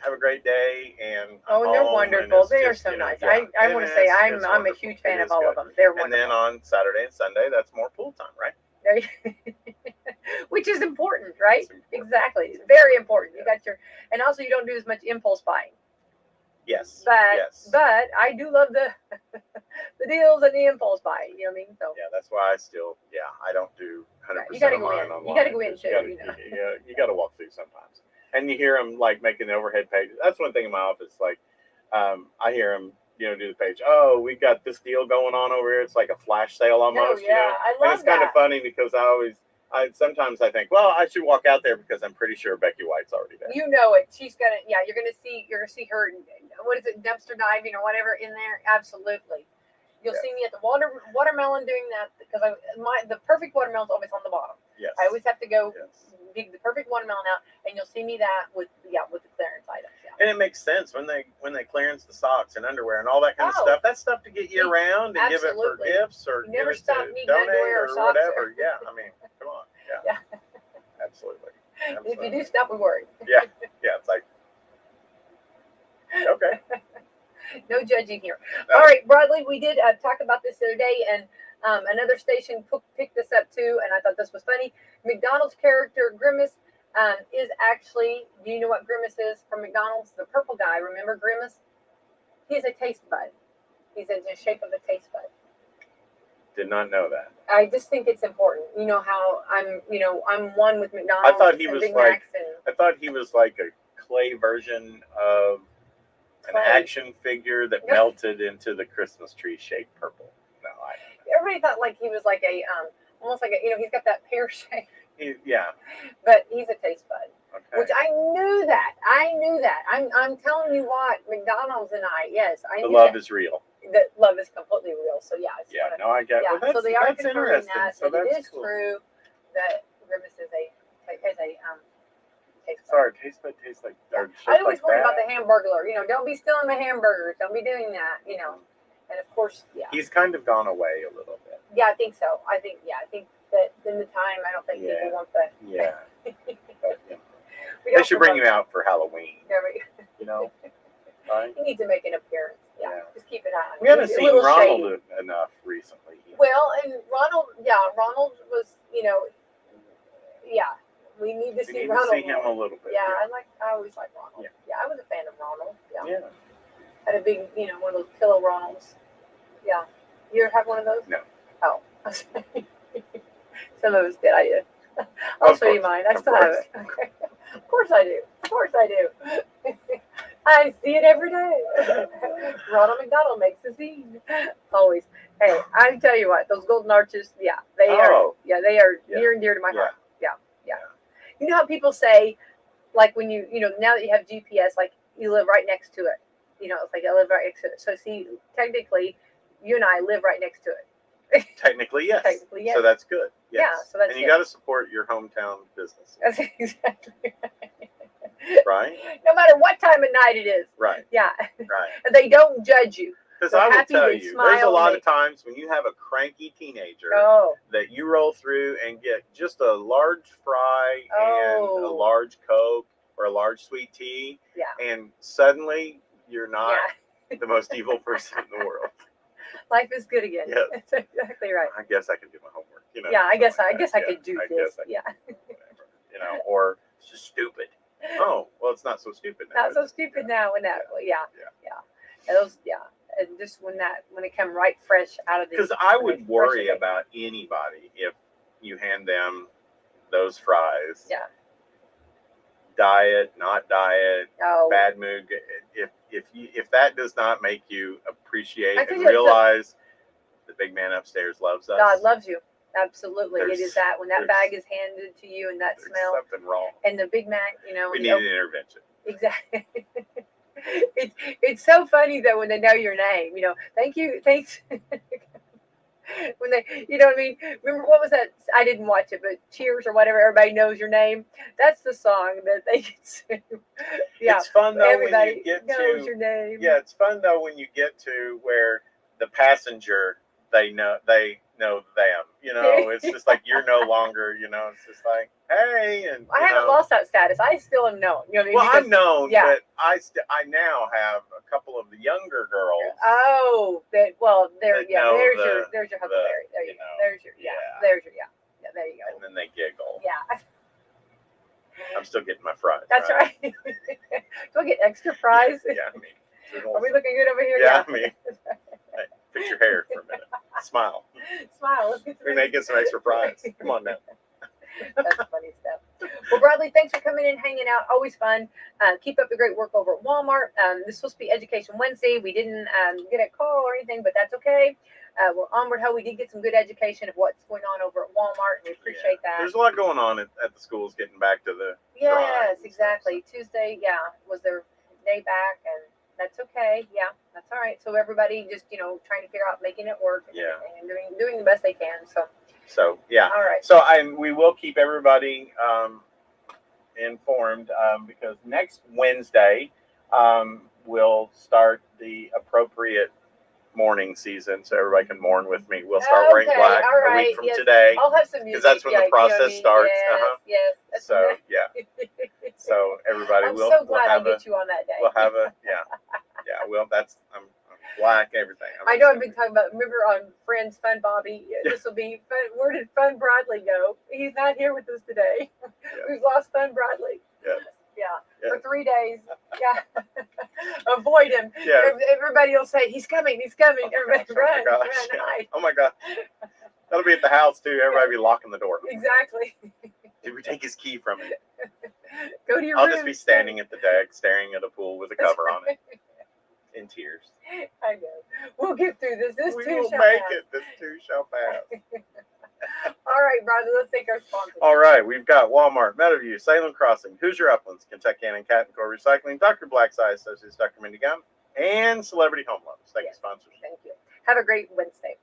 have a great day, and I'm and they're home, and wonderful. it's They are just, so you know, nice. yeah, I want to say I'm a wonderful. huge It fan is of all good. of them. They're And then wonderful. on Saturday and Sunday, that's more pool time, right? Which is important, right? It's important. Exactly. It's very important. You got your, and also you don't do as much impulse buying. Yes. But I do love the the deals and the impulse buying. You know what I mean? So yeah, that's why I don't do 100% you gotta of go mine in. online. You gotta go in too. You got to walk through sometimes, and you hear them like making the overhead pages. That's one thing in my office. Like, I hear them, you know, do the page. Oh, we got this deal going on over here. It's like a flash sale almost. Oh, yeah, I love and it's kind of funny because sometimes I think, well, I should walk out there because I'm pretty sure Becky White's already there. You know it. She's gonna. Yeah, you're gonna see her. What is it? Dumpster diving or whatever in there. Absolutely. You'll see me at the watermelon doing that because the perfect watermelon's always on the bottom. Yes. I always have to go dig the perfect watermelon out, and you'll see me that with the clearance items. Yeah. And it makes sense when they clearance the socks and underwear and all that kind of stuff. That's stuff to get you around and give it for gifts or you never give it stop to needing donate underwear or socks whatever. Yeah, I mean, come on. Yeah. Absolutely. If you do stop, we worry. Yeah, it's like, okay. No judging here. All right, Bradley, we did talk about this the other day, and another station picked this up too, and I thought this was funny. McDonald's character Grimace is actually, do you know what Grimace is from McDonald's? The purple guy, remember Grimace? He's a taste bud. He's in the shape of a taste bud. Did not know that. I just think it's important. You know how I'm one with McDonald's. I thought he was like a clay version of an action figure that melted into the Christmas tree shaped purple. No, I don't know. Everybody thought like he was like a almost like he's got that pear shape. Yeah. But he's a taste bud. Okay. Which I knew that. I'm telling you what, McDonald's and I, yes, I knew the love that. is real. The love is completely real. So yeah. I get. Yeah. Well, so they are that's interesting. That, so that's it is cool. true that Grimace is a taste bud. Sorry, taste bud tastes like. I always worry about the hamburglar. Don't be stealing my hamburgers. Don't be doing that. And of course, he's kind of gone away a little bit. Yeah, I think so. I think that in the time, I don't think people want that. Yeah. But, they should bring you out for Halloween. Right? He needs to make an appearance. Yeah. Just keep it on. We haven't seen Ronald enough recently. Well, and Ronald was, we need to see Ronald. See him a little bit. Yeah, I always like Ronald. Yeah, I was a fan of Ronald. Yeah. Had a big, one of those pillow Ronalds. Yeah. You ever have one of those? No. Oh. Some of us did. I did. I'll show you mine. I still have it. Okay. Of course I do. I see it every day. Ronald McDonald makes a scene. Always. Hey, I tell you what, those golden arches, they are near and dear to my heart. Yeah. You know how people say, like when now that you have GPS, like you live right next to it. It's like I live right next to it. So see, technically, you and I live right next to it. Technically, yes. So that's good. Yes. Yeah. So that's and you got to support your hometown business. That's exactly right. Right. No matter what time of night it is. Right. Yeah. Right. And they don't judge you. Because I will tell you, there's a lot of times when you have a cranky teenager that you roll through and get just a large fry and a large Coke or a large sweet tea, and suddenly you're not the most evil person in the world. Life is good again. Yes. That's exactly right. I guess I can do my homework. Yeah, I guess I could do this. Yeah. Whatever. Or it's just stupid. Oh, well, it's not so stupid now. Not so stupid now. When that, yeah. And those, and just when it come right fresh out of the. Because I would worry about anybody if you hand them those fries. Yeah. Diet, not diet, Oh. bad mood. If that does not make you appreciate and realize the big man upstairs loves us. God loves you. Absolutely. It is that when that bag is handed to you and that smell. Something wrong. And the Big Mac, we need an intervention. Exactly. It's so funny though when they know your name. Thank you, thanks. When they, what I mean. Remember what was that? I didn't watch it, but Cheers or whatever. Everybody knows your name. That's the song that they can sing. Yeah, it's fun though everybody when you get knows your name. Yeah, it's fun though when you get to where the passenger they know them. It's just like you're no longer. It's just like hey, and I haven't lost that status. I still am known. Well, I'm known, but I now have a couple of the younger girls. Oh, there's your Huckleberry. There you go. There's your there you go. And then they giggle. Yeah. I'm still getting my fries. That's right. Do I get extra fries? Yeah, Are we looking good over here? Yeah, hey, fix your hair for a minute. Smile. Let's get we may get some extra fries. Come on now. That's funny stuff. Well, Bradley, thanks for coming in, hanging out. Always fun. Keep up the great work over at Walmart. This is supposed to be Education Wednesday. We didn't get a call or anything, but that's okay. We're onward ho. We did get some good education of what's going on over at Walmart, and we appreciate that. There's a lot going on at the schools getting back to the Yes, exactly. Tuesday, was their day back, and that's okay. Yeah, that's all right. So everybody just, trying to figure out making it work and doing the best they can. So yeah. All right. So we will keep everybody informed because next Wednesday we'll start the appropriate mourning season, so everybody can mourn with me. We'll start wearing black a week from today. I'll have some music. Because that's when the process starts. Yes. So yeah. So everybody, I'm so glad I get you on that day. We'll have I'm black everything. I know I've been talking about. Remember on Friends, Fun Bobby. This will be fun. Where did Fun Bradley go? He's not here with us today. We've lost Fun Bradley. Yeah. For 3 days. Yeah. Avoid him. Yeah. Everybody will say, he's coming. Everybody run. Oh my God. That'll be at the house too. Everybody will be locking the door. Exactly. Did we take his key from him? Go to your room. I'll just be standing at the deck, staring at a pool with a cover on it. In tears. I know. We'll get through this. We will make it. This too shall pass. All right, brother. Let's take our sponsors. All right. We've got Walmart, Meadowview, Salem Crossing, Hoosier Uplands, Kentucky and Cat and Core Recycling, Dr. Black's Eye Associates, Dr. Mindy Gum, and Celebrity Home Loans. Thank you, sponsors. Thank you. Have a great Wednesday.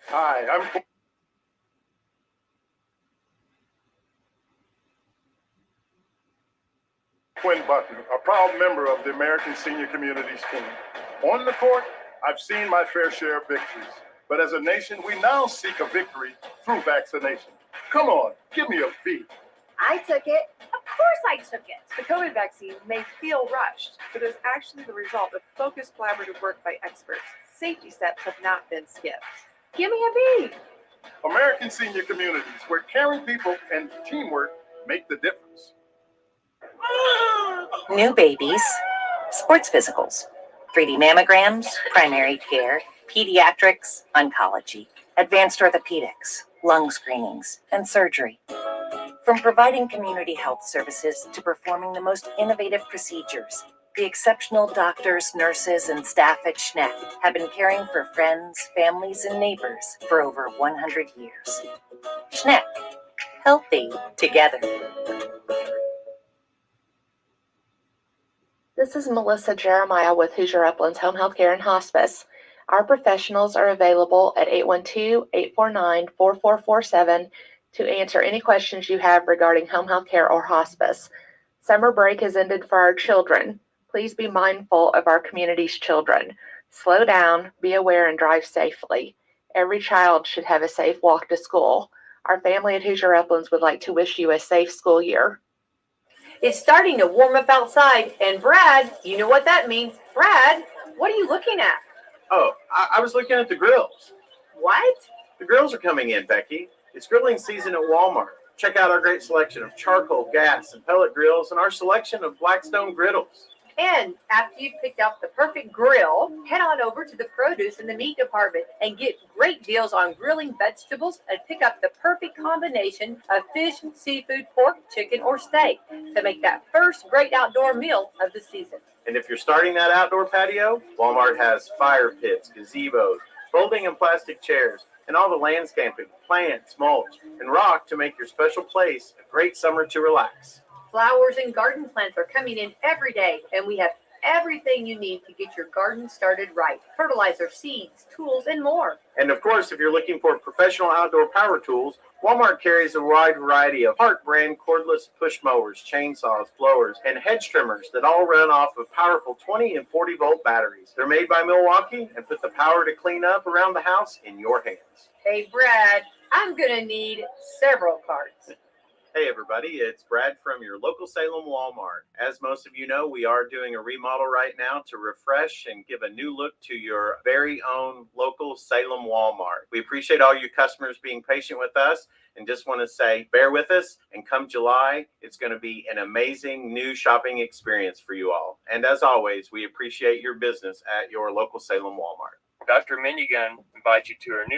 Hi, I'm Quinn Button, a proud member of the American Senior Communities team. On the court, I've seen my fair share of victories, but as a nation, we now seek a victory through vaccination. Come on, give me a V. I took it. Of course I took it. The COVID vaccine may feel rushed, but is actually the result of focused collaborative work by experts. Safety steps have not been skipped. Give me a V. American Senior Communities, where caring people and teamwork make the difference. New babies, sports physicals, 3D mammograms, primary care, pediatrics, oncology, advanced orthopedics, lung screenings, and surgery. From providing community health services to performing the most innovative procedures, the exceptional doctors, nurses, and staff at SNEC have been caring for friends, families, and neighbors for over 100 years. SNEC, healthy together. This is Melissa Jeremiah with Hoosier Uplands Home Health Care and Hospice. Our professionals are available at 812-849-4447 to answer any questions you have regarding home health care or hospice. Summer break has ended for our children. Please be mindful of our community's children. Slow down, be aware, and drive safely. Every child should have a safe walk to school. Our family at Hoosier Uplands would like to wish you a safe school year. It's starting to warm up outside, and Brad, you know what that means. Brad, what are you looking at? Oh, I was looking at the grills. What? The grills are coming in, Becky. It's grilling season at Walmart. Check out our great selection of charcoal, gas, and pellet grills and our selection of Blackstone griddles. And after you've picked out the perfect grill, head on over to the produce and the meat department and get great deals on grilling vegetables and pick up the perfect combination of fish, seafood, pork, chicken, or steak to make that first great outdoor meal of the season. And if you're starting that outdoor patio, Walmart has fire pits, gazebos, folding and plastic chairs, and all the landscaping, plants, mulch, and rock to make your special place a great summer to relax. Flowers and garden plants are coming in every day, and we have everything you need to get your garden started right. Fertilizer, seeds, tools, and more. And of course, if you're looking for professional outdoor power tools, Walmart carries a wide variety of Hart brand cordless push mowers, chainsaws, blowers, and hedge trimmers that all run off of powerful 20 and 40 volt batteries. They're made by Milwaukee and put the power to clean up around the house in your hands. Hey, Brad, I'm going to need several carts. Hey everybody, it's Brad from your local Salem Walmart. As most of you know, we are doing a remodel right now to refresh and give a new look to your very own local Salem Walmart. We appreciate all you customers being patient with us and just want to say bear with us, and come July, it's going to be an amazing new shopping experience for you all. And as always, we appreciate your business at your local Salem Walmart. Dr. Minigun invites you to our new